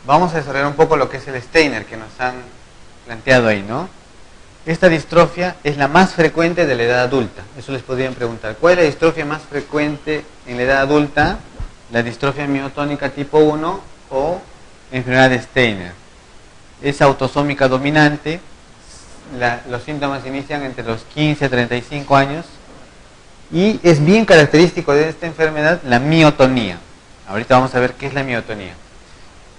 vamos a desarrollar un poco lo que es el Steiner que nos han planteado ahí, ¿no? Esta distrofia es la más frecuente de la edad adulta. Eso les podrían preguntar. ¿Cuál es la distrofia más frecuente en la edad adulta? ¿La distrofia miotónica tipo 1 o enfermedad de Steiner? Es autosómica dominante. Los síntomas inician entre los 15 a 35 años. Y es bien característico de esta enfermedad la miotonía. Ahorita vamos a ver qué es la miotonía.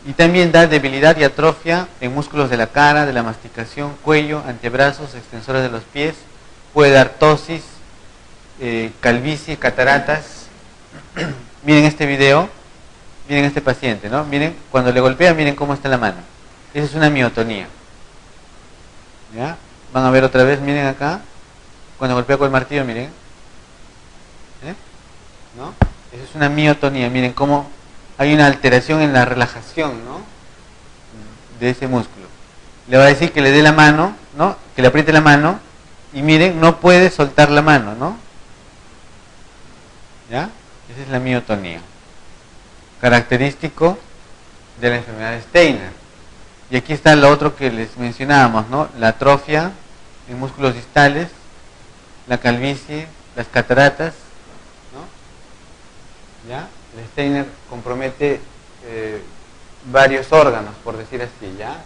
Y también da debilidad y atrofia en músculos de la cara, de la masticación, cuello, antebrazos, extensores de los pies. Puede dar tosis, calvicie, cataratas. Miren este video, miren este paciente, ¿no? Miren, cuando le golpea, miren cómo está la mano. Esa es una miotonía. ¿Ya? Van a ver otra vez, miren acá. Cuando golpea con el martillo, miren. ¿No? Esa es una miotonía, miren cómo hay una alteración en la relajación, ¿no? De ese músculo. Le va a decir que le dé la mano, ¿no? Que le apriete la mano y miren, no puede soltar la mano, ¿no? ¿Ya? Esa es la miotonía. Característico de la enfermedad de Steiner. Y aquí está lo otro que les mencionábamos, ¿no? La atrofia en músculos distales, la calvicie, las cataratas, ¿no? ¿Ya? El Steiner compromete varios órganos, por decir así, ¿ya?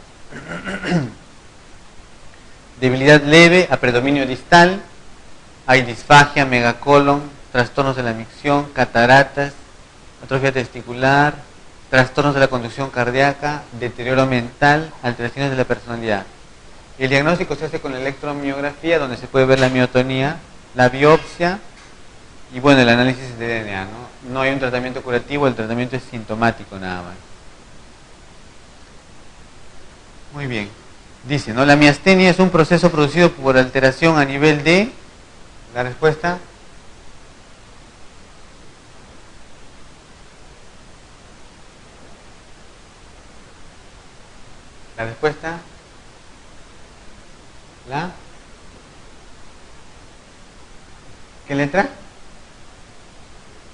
Debilidad leve a predominio distal, hay disfagia, megacolon, trastornos de la micción, cataratas, atrofia testicular, trastornos de la conducción cardíaca, deterioro mental, alteraciones de la personalidad. El diagnóstico se hace con electromiografía, donde se puede ver la miotonía, la biopsia y bueno, el análisis de DNA, ¿no? No hay un tratamiento curativo, el tratamiento es sintomático nada más. Muy bien. Dice, ¿no? La miastenia es un proceso producido por alteración a nivel de... ¿La respuesta? ¿La respuesta? ¿La? ¿Qué letra?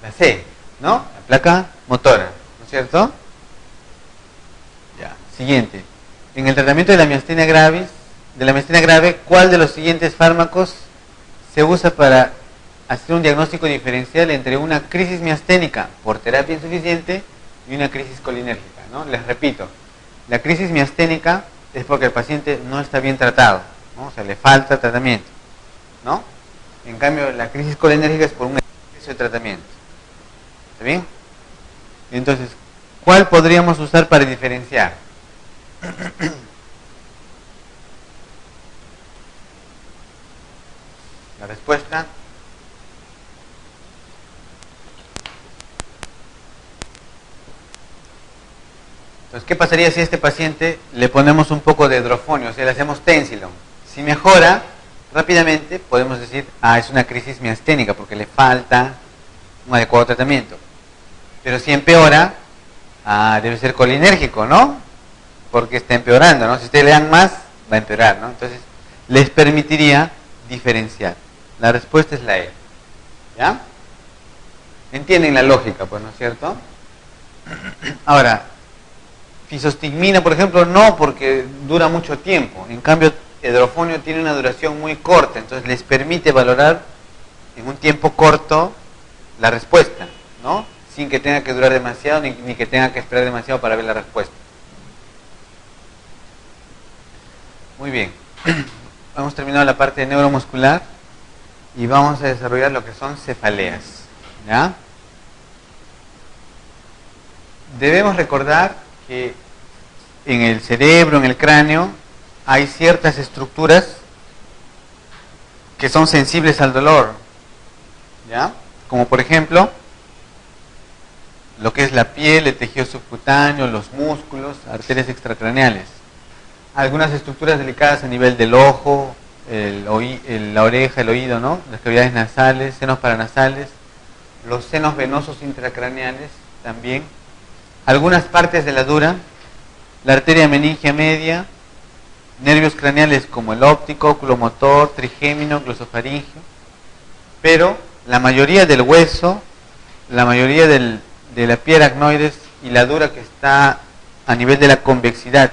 La C, ¿no? La placa motora, ¿no es cierto? Ya, siguiente. En el tratamiento de la miastenia grave, ¿cuál de los siguientes fármacos se usa para hacer un diagnóstico diferencial entre una crisis miasténica por terapia insuficiente y una crisis colinérgica, ¿no? Les repito, la crisis miasténica es porque el paciente no está bien tratado, ¿no? O sea, le falta tratamiento, ¿no? En cambio, la crisis colinérgica es por un exceso de tratamiento. ¿Está bien? Entonces, ¿cuál podríamos usar para diferenciar? La respuesta. Entonces, ¿qué pasaría si a este paciente le ponemos un poco de hidrofonio? O sea, le hacemos Tensilon. Si mejora rápidamente, podemos decir, es una crisis miasténica porque le falta un adecuado tratamiento. Pero si empeora, debe ser colinérgico, ¿no? Porque está empeorando, ¿no? Si ustedes le dan más, va a empeorar, ¿no? Entonces, les permitiría diferenciar. La respuesta es la E. ¿Ya? ¿Entienden la lógica, pues, no es cierto? Ahora, fisostigmina, por ejemplo, no, porque dura mucho tiempo. En cambio, hidrofonio tiene una duración muy corta, entonces les permite valorar en un tiempo corto la respuesta, ¿no? Sin que tenga que durar demasiado ni que tenga que esperar demasiado para ver la respuesta. Muy bien. Hemos terminado la parte de neuromuscular y vamos a desarrollar lo que son cefaleas, ¿ya? Debemos recordar que en el cerebro, en el cráneo, hay ciertas estructuras que son sensibles al dolor, ¿ya? Como por ejemplo, lo que es la piel, el tejido subcutáneo, los músculos, arterias extracraneales. Algunas estructuras delicadas a nivel del ojo, la oreja, el oído, ¿no? Las cavidades nasales, senos paranasales, los senos venosos intracraneales también. Algunas partes de la dura, la arteria meningia media, nervios craneales como el óptico, oculomotor, trigémino, glosofaringio, pero la mayoría del hueso, la mayoría de la piel aracnoides y la dura que está a nivel de la convexidad,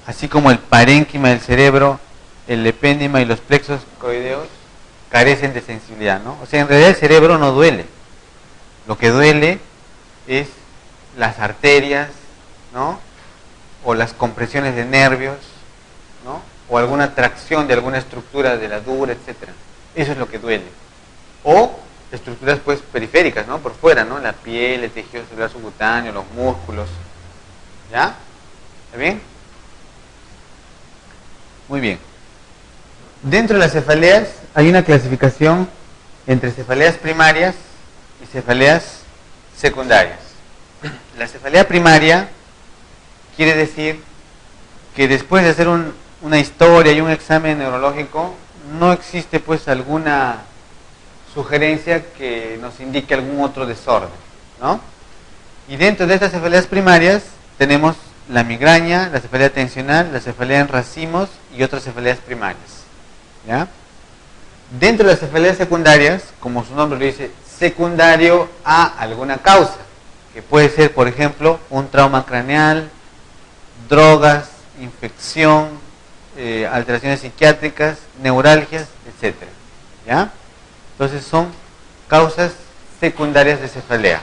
así como el parénquima del cerebro, el epéndima y los plexos coideos carecen de sensibilidad, ¿no? O sea, en realidad el cerebro no duele. Lo que duele es las arterias, ¿no? O las compresiones de nervios, ¿no? O alguna tracción de alguna estructura de la dura, etcétera. Eso es lo que duele. O estructuras pues periféricas, ¿no? Por fuera, ¿no? La piel, el tejido celular subcutáneo, los músculos. ¿Ya? ¿Está bien? Muy bien. Dentro de las cefaleas hay una clasificación entre cefaleas primarias y cefaleas secundarias. La cefalea primaria quiere decir que después de hacer una historia y un examen neurológico, no existe pues alguna sugerencia que nos indique algún otro desorden, ¿no? Y dentro de estas cefaleas primarias tenemos la migraña, la cefalea tensional, la cefalea en racimos y otras cefaleas primarias, ¿ya? Dentro de las cefaleas secundarias, como su nombre lo dice, secundario a alguna causa, que puede ser, por ejemplo, un trauma craneal, drogas, infección, alteraciones psiquiátricas, neuralgias, etcétera, ¿ya? Entonces son causas secundarias de cefalea.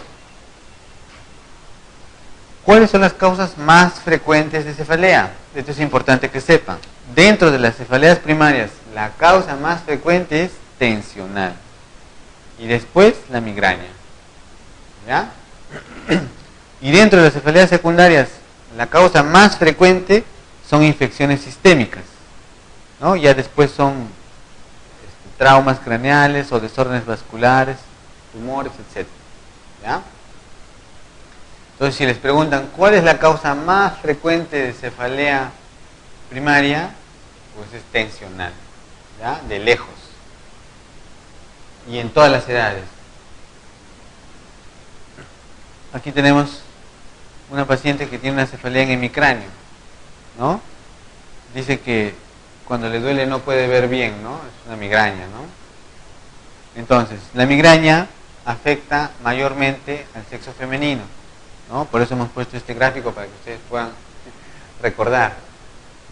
¿Cuáles son las causas más frecuentes de cefalea? Esto es importante que sepan. Dentro de las cefaleas primarias, la causa más frecuente es tensional. Y después la migraña, ¿ya? Y dentro de las cefaleas secundarias, la causa más frecuente son infecciones sistémicas, ¿no? Ya después son traumas craneales o desórdenes vasculares, tumores, etc. ¿Ya? Entonces, si les preguntan cuál es la causa más frecuente de cefalea primaria, pues es tensional, ¿ya? De lejos. Y en todas las edades. Aquí tenemos una paciente que tiene una cefalea en hemicráneo, ¿no? Dice que cuando le duele no puede ver bien, ¿no? Es una migraña, ¿no? Entonces, la migraña afecta mayormente al sexo femenino, ¿no? Por eso hemos puesto este gráfico para que ustedes puedan recordar.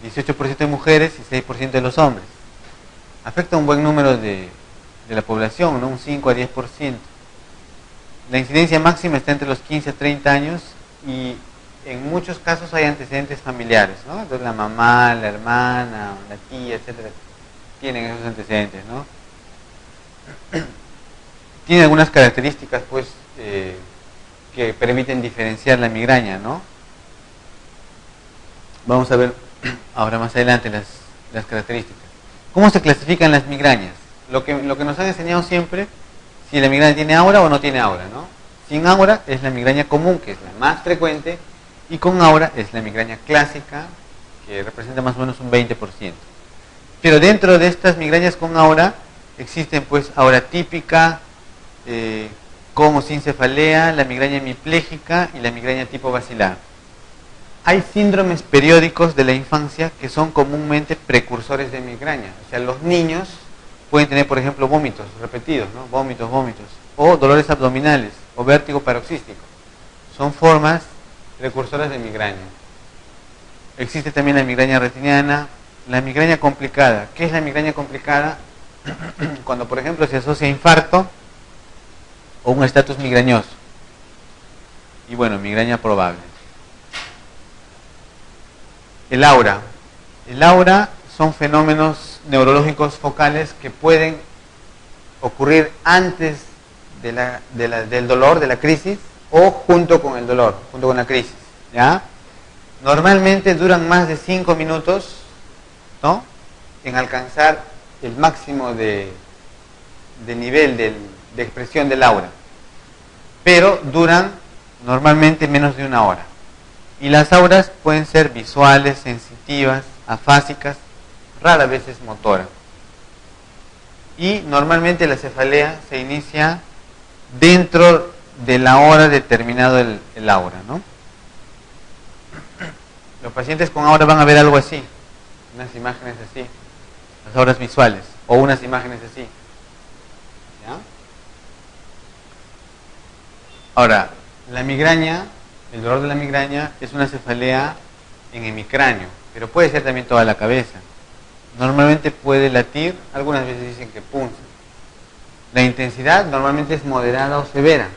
18% de mujeres y 6% de los hombres. Afecta a un buen número de la población, ¿no? Un 5 a 10%. La incidencia máxima está entre los 15 a 30 años y en muchos casos hay antecedentes familiares, ¿no? Entonces la mamá, la hermana, la tía, etcétera, tienen esos antecedentes, ¿no? Tiene algunas características, pues, que permiten diferenciar la migraña, ¿no? Vamos a ver ahora más adelante las características. ¿Cómo se clasifican las migrañas? Lo que nos han enseñado siempre, si la migraña tiene aura o no tiene aura, ¿no? Sin aura es la migraña común, que es la más frecuente, y con aura es la migraña clásica, que representa más o menos un 20%. Pero dentro de estas migrañas con aura, existen pues aura típica, con o sin cefalea, la migraña hemipléjica y la migraña tipo basilar. Hay síndromes periódicos de la infancia que son comúnmente precursores de migraña. O sea, los niños pueden tener, por ejemplo, vómitos repetidos, ¿no? Vómitos, o dolores abdominales, o vértigo paroxístico. Son formas precursoras de migraña. Existe también la migraña retiniana, la migraña complicada. ¿Qué es la migraña complicada? Cuando, por ejemplo, se asocia a infarto o un estatus migrañoso. Y bueno, migraña probable. El aura. El aura son fenómenos neurológicos focales que pueden ocurrir antes del dolor, de la crisis, o junto con el dolor, junto con la crisis, ¿ya? Normalmente duran más de 5 minutos, ¿no? En alcanzar el máximo de nivel de expresión del aura, pero duran normalmente menos de 1 hora. Y las auras pueden ser visuales, sensitivas, afásicas, rara vez es motora. Y normalmente la cefalea se inicia dentro de la hora determinado el aura, ¿no? Los pacientes con aura van a ver algo así, unas imágenes así, las auras visuales, o unas imágenes así, ¿ya? Ahora, la migraña El dolor de la migraña es una cefalea en hemicráneo, pero puede ser también toda la cabeza. Normalmente puede latir, algunas veces dicen que punza. La intensidad normalmente es moderada o severa.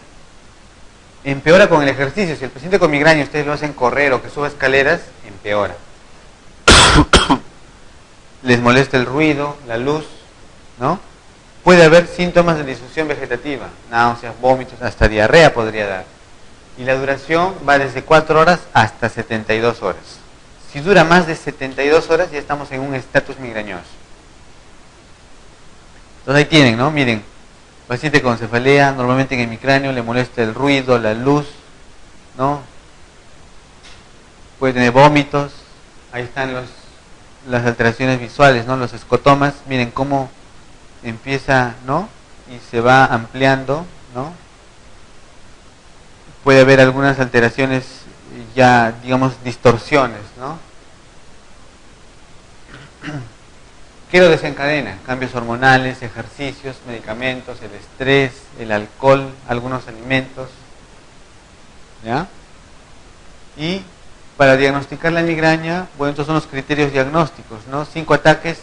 Empeora con el ejercicio. Si el paciente con migraña ustedes lo hacen correr o que suba escaleras, empeora. Les molesta el ruido, la luz, ¿no? Puede haber síntomas de disfunción vegetativa, náuseas, vómitos, hasta diarrea podría dar. Y la duración va desde 4 horas hasta 72 horas. Si dura más de 72 horas ya estamos en un estatus migrañoso. Entonces ahí tienen, ¿no? Miren, paciente con cefalea, normalmente en el hemicráneo le molesta el ruido, la luz, ¿no? Puede tener vómitos, ahí están las alteraciones visuales, ¿no? Los escotomas, miren cómo empieza, ¿no? Y se va ampliando, ¿no? Puede haber algunas alteraciones ya, digamos, distorsiones, ¿no? ¿Qué lo desencadena? Cambios hormonales, ejercicios, medicamentos, el estrés, el alcohol, algunos alimentos, ¿ya? Y para diagnosticar la migraña, bueno, estos son los criterios diagnósticos, ¿no? 5 ataques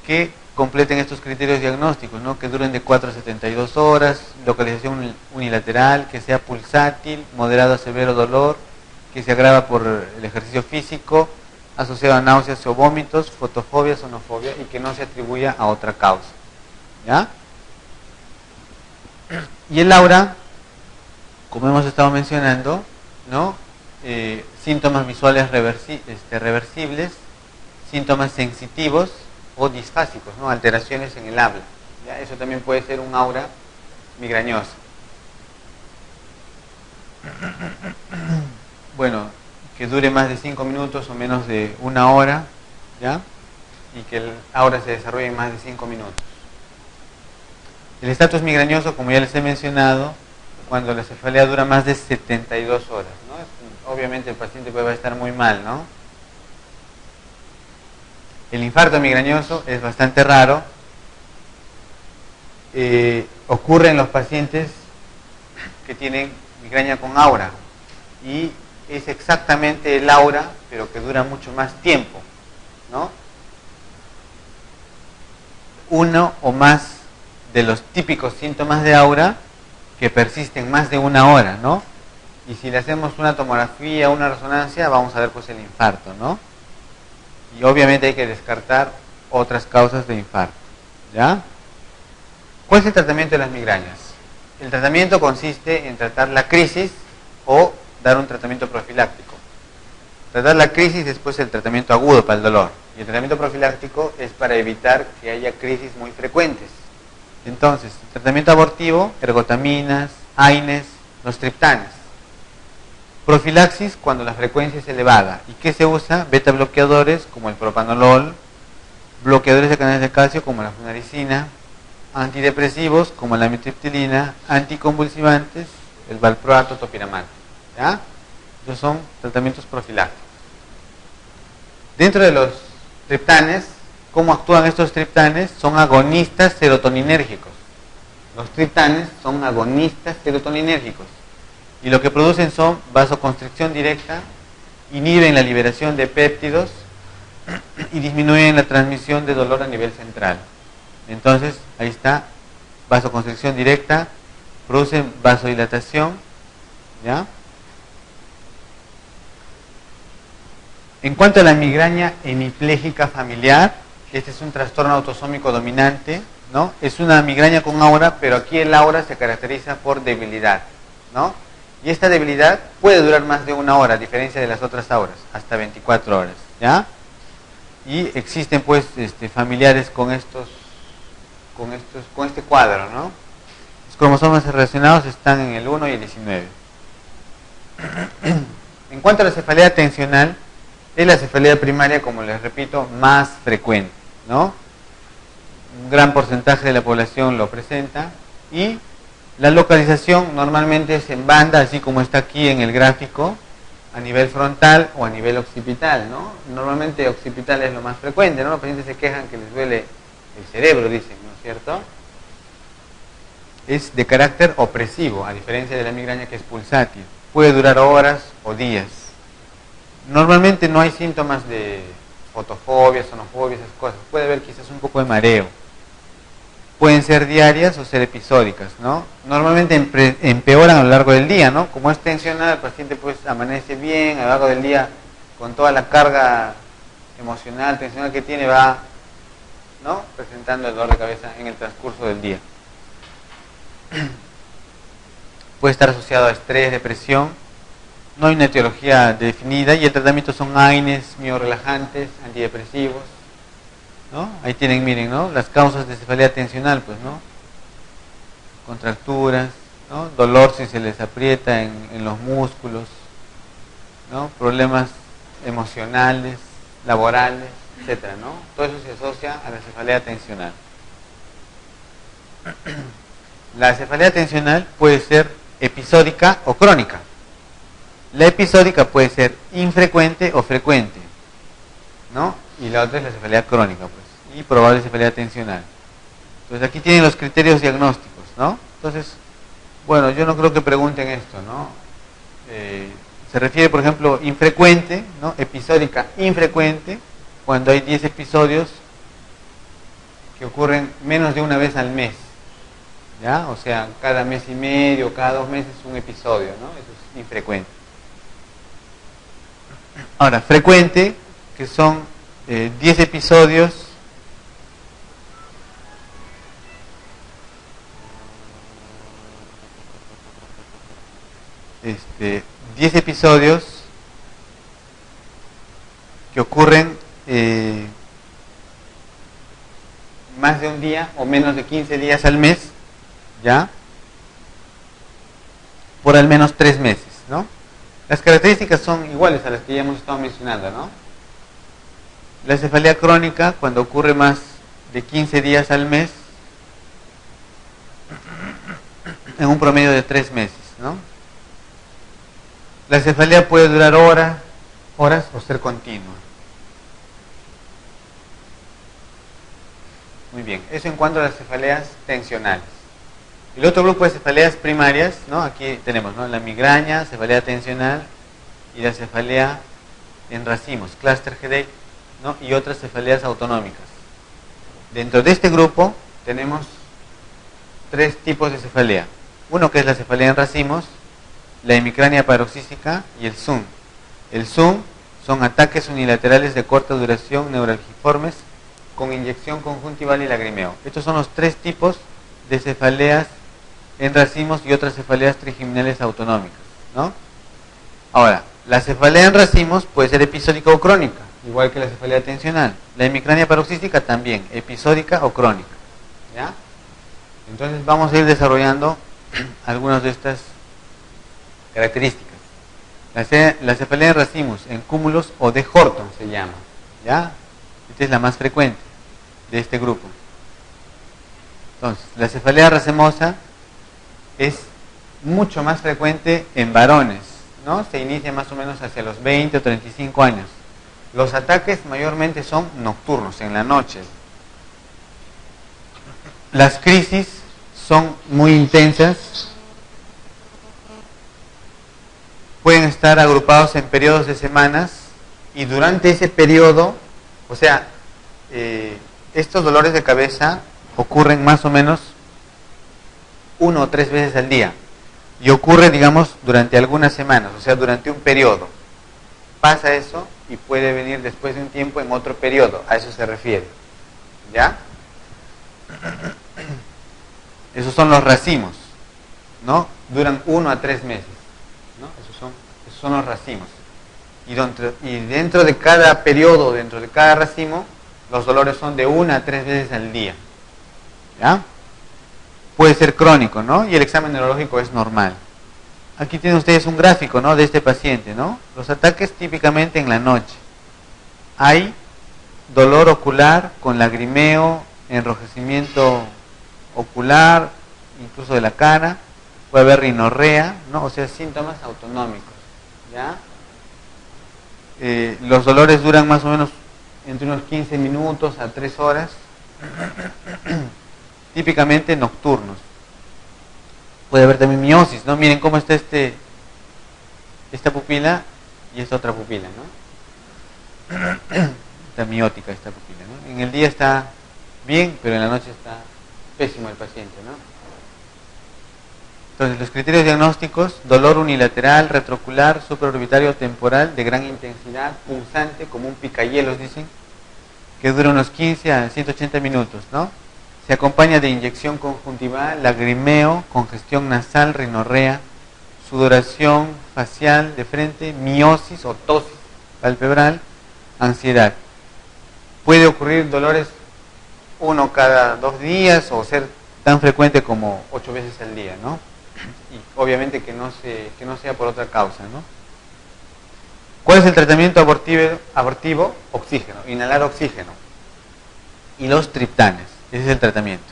que completen estos criterios diagnósticos, ¿no? Que duren de 4 a 72 horas, localización unilateral, que sea pulsátil, moderado a severo dolor, que se agrava por el ejercicio físico, asociado a náuseas o vómitos, fotofobia, sonofobia, y que no se atribuya a otra causa, ¿ya? Y el aura, como hemos estado mencionando, ¿no? Síntomas visuales reversibles, síntomas sensitivos o disfásicos, ¿no? Alteraciones en el habla, ¿ya? Eso también puede ser un aura migrañosa. Bueno, que dure más de 5 minutos o menos de 1 hora, ¿ya? Y que el aura se desarrolle en más de 5 minutos. El estatus migrañoso, como ya les he mencionado, cuando la cefalea dura más de 72 horas, ¿no? Obviamente el paciente puede estar muy mal, ¿no? El infarto migrañoso es bastante raro. Ocurre en los pacientes que tienen migraña con aura. Y es exactamente el aura, pero que dura mucho más tiempo, ¿no? Uno o más de los típicos síntomas de aura que persisten más de 1 hora, ¿no? Y si le hacemos una tomografía, una resonancia, vamos a ver pues el infarto, ¿no? Y obviamente hay que descartar otras causas de infarto, ¿ya? ¿Cuál es el tratamiento de las migrañas? El tratamiento consiste en tratar la crisis o dar un tratamiento profiláctico. Tratar la crisis, después el tratamiento agudo para el dolor. Y el tratamiento profiláctico es para evitar que haya crisis muy frecuentes. Entonces, el tratamiento abortivo, ergotaminas, AINES, los triptanes. Profilaxis cuando la frecuencia es elevada. ¿Y qué se usa? Beta bloqueadores como el propanolol, bloqueadores de canales de calcio como la flunarizina, antidepresivos como la amitriptilina, anticonvulsivantes, el valproato, topiramate, ¿ya? Esos son tratamientos profilácticos. Dentro de los triptanes, ¿cómo actúan estos triptanes? Son agonistas serotoninérgicos. Los triptanes son agonistas serotoninérgicos. Y lo que producen son vasoconstricción directa, inhiben la liberación de péptidos y disminuyen la transmisión de dolor a nivel central. Entonces, ahí está, vasoconstricción directa, producen vasodilatación, ¿ya? En cuanto a la migraña hemipléjica familiar, este es un trastorno autosómico dominante, ¿no? Es una migraña con aura, pero aquí el aura se caracteriza por debilidad, ¿no? Y esta debilidad puede durar más de 1 hora, a diferencia de las otras auras, hasta 24 horas, ¿ya? Y existen pues familiares con este cuadro, ¿no? Los cromosomas relacionados están en el 1 y el 19. En cuanto a la cefalea tensional, es la cefalea primaria, como les repito, más frecuente, ¿no? Un gran porcentaje de la población lo presenta y la localización normalmente es en banda, así como está aquí en el gráfico, a nivel frontal o a nivel occipital, ¿no? Normalmente occipital es lo más frecuente, ¿no? Los pacientes se quejan que les duele el cerebro, dicen, ¿no es cierto? Es de carácter opresivo, a diferencia de la migraña que es pulsátil. puede durar horas o días. Normalmente no hay síntomas de fotofobia, sonofobia, esas cosas. Puede haber quizás un poco de mareo. Pueden ser diarias o ser episódicas, ¿no? Normalmente empeoran a lo largo del día, ¿no? Como es tensional, el paciente pues amanece bien, a lo largo del día con toda la carga emocional, tensional que tiene, va, ¿no?, presentando el dolor de cabeza en el transcurso del día. Puede estar asociado a estrés, depresión. No hay una etiología definida y el tratamiento son AINES, miorelajantes, antidepresivos, ¿no? Ahí tienen, miren, ¿no?, las causas de cefalea tensional, pues, ¿no? Contracturas, ¿no?, dolor si se les aprieta en los músculos, ¿no?, problemas emocionales, laborales, etcétera, ¿no? Todo eso se asocia a la cefalea tensional. La cefalea tensional puede ser episódica o crónica. La episódica puede ser infrecuente o frecuente, ¿no? Y la otra es la cefalea crónica, pues, y probable cefalea tensional. Entonces aquí tienen los criterios diagnósticos, ¿no? Entonces, bueno, yo no creo que pregunten esto, ¿no? Se refiere, por ejemplo, infrecuente, ¿no? Episódica infrecuente, cuando hay 10 episodios que ocurren menos de una vez al mes, ¿ya? O sea, cada mes y medio, cada 2 meses un episodio, ¿no? Eso es infrecuente. Ahora, frecuente, que son 10 episodios este, 10 episodios que ocurren más de un día o menos de 15 días al mes, ¿ya? Por al menos 3 meses, ¿no? Las características son iguales a las que ya hemos estado mencionando, ¿no? La cefalea crónica, cuando ocurre más de 15 días al mes, en un promedio de 3 meses, ¿no? La cefalea puede durar horas o ser continua. Muy bien, eso en cuanto a las cefaleas tensionales. El otro grupo de cefaleas primarias, ¿no? Aquí tenemos, ¿no?, la migraña, cefalea tensional y la cefalea en racimos, cluster headache, ¿no?, y otras cefaleas autonómicas. Dentro de este grupo tenemos 3 tipos de cefalea. Uno que es la cefalea en racimos, la hemicrania paroxística y el ZUM. El ZUM son ataques unilaterales de corta duración neuralgiformes con inyección conjuntival y lagrimeo. Estos son los 3 tipos de cefaleas en racimos y otras cefaleas trigeminales autonómicas, ¿no? Ahora, la cefalea en racimos puede ser episódica o crónica, igual que la cefalea tensional. La hemicrania paroxística también, episódica o crónica, ¿ya? Entonces vamos a ir desarrollando algunas de estas características. La cefalea en racimos, en cúmulos o de Horton se llama, ¿ya? Esta es la más frecuente de este grupo. Entonces, la cefalea racemosa es mucho más frecuente en varones, ¿no? Se inicia más o menos hacia los 20 o 35 años. Los ataques mayormente son nocturnos, en la noche. Las crisis son muy intensas. Pueden estar agrupados en periodos de semanas y durante ese periodo, o sea, estos dolores de cabeza ocurren más o menos 1 o 3 veces al día y ocurre, digamos, durante algunas semanas, o sea, durante un periodo. Pasa eso y puede venir después de un tiempo en otro periodo, a eso se refiere, ¿ya? Esos son los racimos, ¿no? Duran 1 a 3 meses, ¿no? Esos son los racimos. Y dentro de cada periodo, dentro de cada racimo, los dolores son de 1 a 3 veces al día, ¿ya? Puede ser crónico, ¿no? Y el examen neurológico es normal. Aquí tienen ustedes un gráfico, ¿no?, de este paciente, ¿no? Los ataques típicamente en la noche. Hay dolor ocular con lagrimeo, enrojecimiento ocular, incluso de la cara. Puede haber rinorrea, ¿no? O sea, síntomas autonómicos, ¿ya? Los dolores duran más o menos entre unos 15 minutos a 3 horas, típicamente nocturnos. Puede haber también miosis, ¿no? Miren cómo está este esta pupila y esta otra pupila, ¿no? Está miótica esta pupila, ¿no? En el día está bien, pero en la noche está pésimo el paciente, ¿no? Entonces, los criterios diagnósticos: dolor unilateral, retroocular, supraorbitario temporal, de gran intensidad, punzante, como un picahielos, dicen, que dura unos 15 a 180 minutos, ¿no? Se acompaña de inyección conjuntival, lagrimeo, congestión nasal, rinorrea, sudoración facial de frente, miosis o tosis palpebral, ansiedad. Puede ocurrir dolores uno cada 2 días o ser tan frecuente como 8 veces al día, ¿no? Y obviamente que no sea por otra causa, ¿no? ¿Cuál es el tratamiento abortivo? Oxígeno, inhalar oxígeno y los triptanes. Ese es el tratamiento.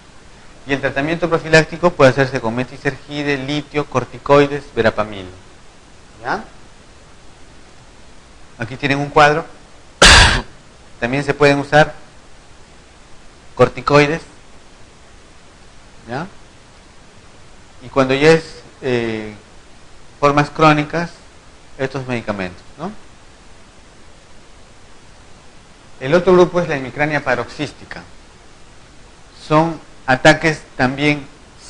Y el tratamiento profiláctico puede hacerse con metisergide, litio, corticoides, verapamil. ¿Ya? Aquí tienen un cuadro. También se pueden usar corticoides. ¿Ya? Y cuando ya es formas crónicas, estos medicamentos, ¿no? El otro grupo es la hemicrania paroxística. Son ataques también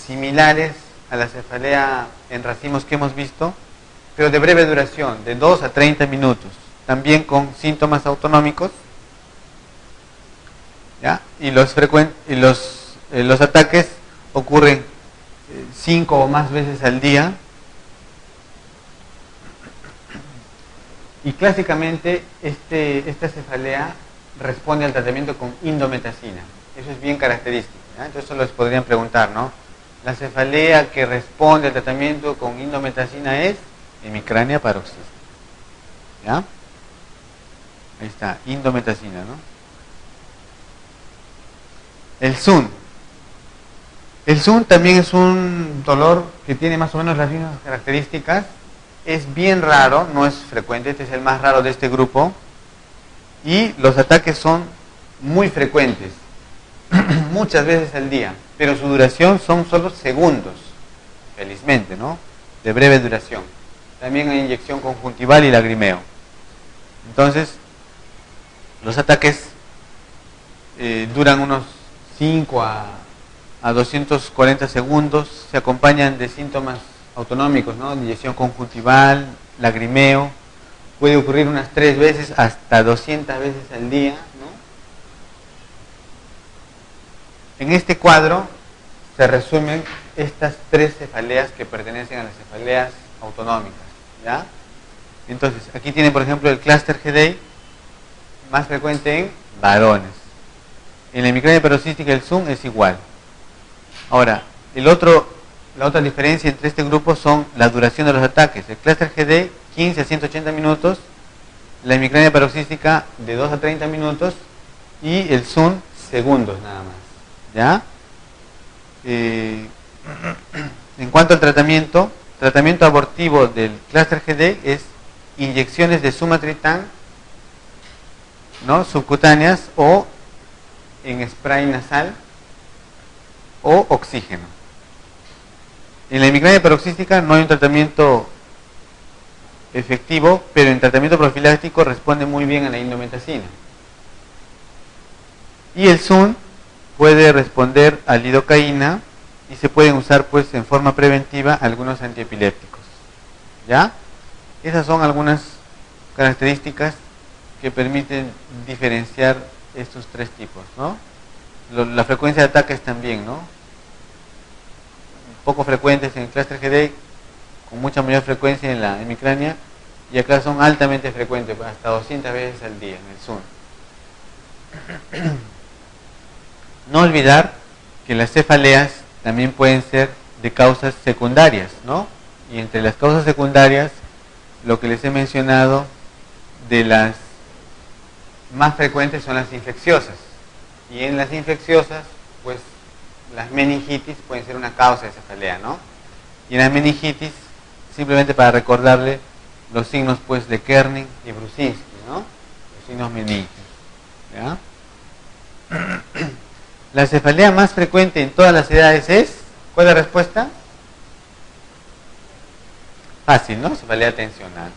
similares a la cefalea en racimos que hemos visto, pero de breve duración, de 2 a 30 minutos, también con síntomas autonómicos, ¿ya? Y los ataques ocurren 5 o más veces al día, y clásicamente esta cefalea responde al tratamiento con indometacina. Eso es bien característico, ¿ya? Entonces eso les podrían preguntar, ¿no? La cefalea que responde al tratamiento con indometacina es hemicrania paroxística, ¿ya? Ahí está, indometacina, ¿no? El SUN. El SUN también es un dolor que tiene más o menos las mismas características. Es bien raro, no es frecuente, este es el más raro de este grupo. Y los ataques son muy frecuentes, muchas veces al día, pero su duración son solo segundos, felizmente, ¿no? De breve duración. También hay inyección conjuntival y lagrimeo. Entonces, los ataques duran unos 5 a 240 segundos, se acompañan de síntomas autonómicos, ¿no? Inyección conjuntival, lagrimeo, puede ocurrir unas 3 veces hasta 200 veces al día, ¿no? En este cuadro se resumen estas 3 cefaleas que pertenecen a las cefaleas autonómicas, ¿ya? Entonces, aquí tienen, por ejemplo, el clúster Headache, más frecuente en varones. En la hemicrania paroxística el SUN es igual. Ahora, la otra diferencia entre este grupo son la duración de los ataques. El clúster GD, 15 a 180 minutos, la hemicrania paroxística de 2 a 30 minutos y el SUN segundos nada más, ¿ya? En cuanto al tratamiento abortivo del clúster GD es inyecciones de sumatriptán, ¿no? Subcutáneas o en spray nasal o oxígeno. En la hemicrania paroxística no hay un tratamiento efectivo, pero en tratamiento profiláctico responde muy bien a la indometacina. Y el SUN puede responder a lidocaína y se pueden usar pues en forma preventiva algunos antiepilépticos. ¿Ya? Esas son algunas características que permiten diferenciar estos 3 tipos, ¿no? La frecuencia de ataques también, ¿no? Poco frecuentes en el clúster GD, con mucha mayor frecuencia en la hemicrania, y acá son altamente frecuentes, hasta 200 veces al día en el SUN. No olvidar que las cefaleas también pueden ser de causas secundarias, ¿no? Y entre las causas secundarias, lo que les he mencionado, de las más frecuentes son las infecciosas. Y en las infecciosas, pues las meningitis pueden ser una causa de cefalea, ¿no? Y en la meningitis, simplemente para recordarle los signos pues de Kerning y Brusinski, ¿no? Los signos meningos, ¿ya? La cefalea más frecuente en todas las edades es, ¿cuál es la respuesta? Fácil, ¿no? Cefalea tensional.